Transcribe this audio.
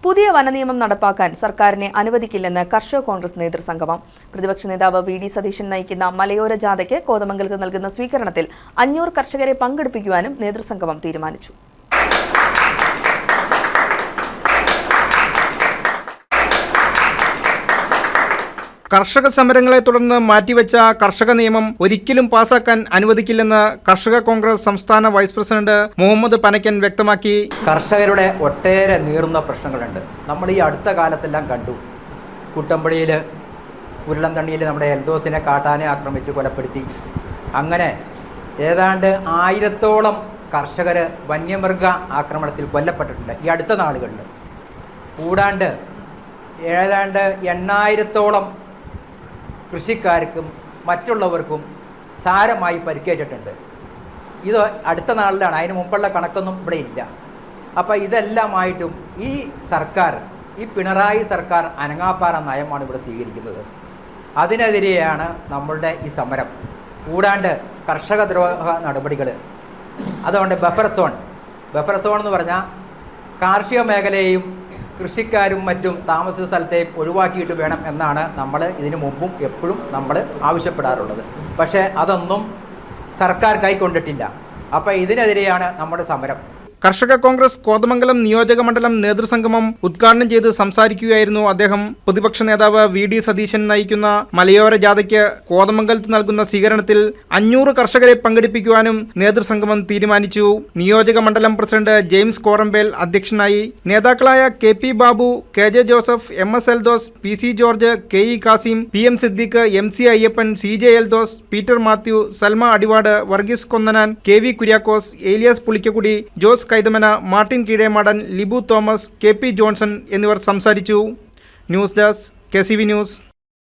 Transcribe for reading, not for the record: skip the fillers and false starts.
പുതിയ വനനിയമം നടപ്പാക്കാൻ സർക്കാരിനെ അനുവദിക്കില്ലെന്ന് കർഷക കോൺഗ്രസ് നേതൃസംഗമം. പ്രതിപക്ഷ നേതാവ് വി.ഡി. സതീശൻ നയിക്കുന്ന മലയോര ജാഥയ്ക്ക് കോതമംഗലത്ത് നൽകുന്ന സ്വീകരണത്തിൽ 500 കർഷകരെ പങ്കെടുപ്പിക്കുവാനും നേതൃസംഗമം തീരുമാനിച്ചു. കർഷക സമരങ്ങളെ തുടർന്ന് മാറ്റിവെച്ച കർഷക നിയമം ഒരിക്കലും പാസാക്കാൻ അനുവദിക്കില്ലെന്ന് കർഷക കോൺഗ്രസ് സംസ്ഥാന വൈസ് പ്രസിഡന്റ് മുഹമ്മദ് പനക്കൻ വ്യക്തമാക്കി. കർഷകരുടെ ഒട്ടേറെ നീറുന്ന പ്രശ്നങ്ങളുണ്ട്. നമ്മൾ ഈ അടുത്ത കാലത്തെല്ലാം കണ്ടു. കുട്ടമ്പടിയിൽ ഉരുളന്തണ്ണിയിൽ നമ്മുടെ എൽദോസിനെ കാട്ടാനെ ആക്രമിച്ച് കൊലപ്പെടുത്തി. അങ്ങനെ ഏതാണ്ട് 1000-ഓളം കർഷകർ വന്യമൃഗ ആക്രമണത്തിൽ കൊല്ലപ്പെട്ടിട്ടുണ്ട് ഈ അടുത്ത നാളുകളിൽ. കൂടാണ്ട് ഏതാണ്ട് 8,000-ഓളം കൃഷിക്കാർക്കും മറ്റുള്ളവർക്കും സാരമായി പരിക്കേറ്റിട്ടുണ്ട്. ഇത് അടുത്ത നാളിലാണ്, അതിന് മുമ്പുള്ള കണക്കൊന്നും ഇവിടെ ഇല്ല. അപ്പോൾ ഇതെല്ലാമായിട്ടും ഈ സർക്കാർ, ഈ പിണറായി സർക്കാർ അനങ്ങാപ്പാറ നയമാണ് ഇവിടെ സ്വീകരിക്കുന്നത്. അതിനെതിരെയാണ് നമ്മളുടെ ഈ സമരം. കൂടാണ്ട് കർഷക ദ്രോഹ നടപടികൾ. അതുകൊണ്ട് ബഫർ സോൺ എന്ന് പറഞ്ഞാൽ കാർഷിക മേഖലയെയും കൃഷിക്കാരും മറ്റും താമസ സ്ഥലത്തെയും ഒഴിവാക്കിയിട്ട് വേണം എന്നാണ് നമ്മൾ ഇതിനു മുമ്പും എപ്പോഴും നമ്മൾ ആവശ്യപ്പെടാറുള്ളത്. പക്ഷേ അതൊന്നും സർക്കാർ കൈക്കൊണ്ടിട്ടില്ല. അപ്പോൾ ഇതിനെതിരെയാണ് നമ്മുടെ സമരം. കർഷക കോൺഗ്രസ് കോതമംഗലം നിയോജക മണ്ഡലം നേതൃസംഗമം ഉദ്ഘാടനം ചെയ്ത് സംസാരിക്കുകയായിരുന്നു അദ്ദേഹം. പ്രതിപക്ഷ നേതാവ് വി.ഡി. സതീശൻ നയിക്കുന്ന മലയോര ജാഥയ്ക്ക് കോതമംഗലത്ത് നൽകുന്ന സ്വീകരണത്തിൽ 500 കർഷകരെ പങ്കെടുപ്പിക്കുവാനും നേതൃസംഗമം തീരുമാനിച്ചു. നിയോജക മണ്ഡലം പ്രസിഡന്റ് ജെയിംസ് കോറമ്പേൽ അധ്യക്ഷനായി. നേതാക്കളായ കെ.പി. ബാബു, കെ.ജെ. ജോസഫ്, എം.എസ്. എൽദോസ്, പി.സി. ജോർജ്, കെ.ഇ. കാസിം, പി.എം. സിദ്ദീഖ്, എം.സി. അയ്യപ്പൻ, സി.ജെ. എൽദോസ്, പീറ്റർ മാത്യു, സൽമ അടിവാട്, വർഗീസ് കൊന്നനാൻ, കെ.വി. കുര്യാക്കോസ്, ഏലിയാസ് പുളിക്കക്കുടി, ജോസ് കൈതമന, മാർട്ടിൻ കീഴേമാടൻ, ലിബു തോമസ്, കെ.പി. ജോൺസൺ എന്നിവർ സംസാരിച്ചു. News desk, KCV news.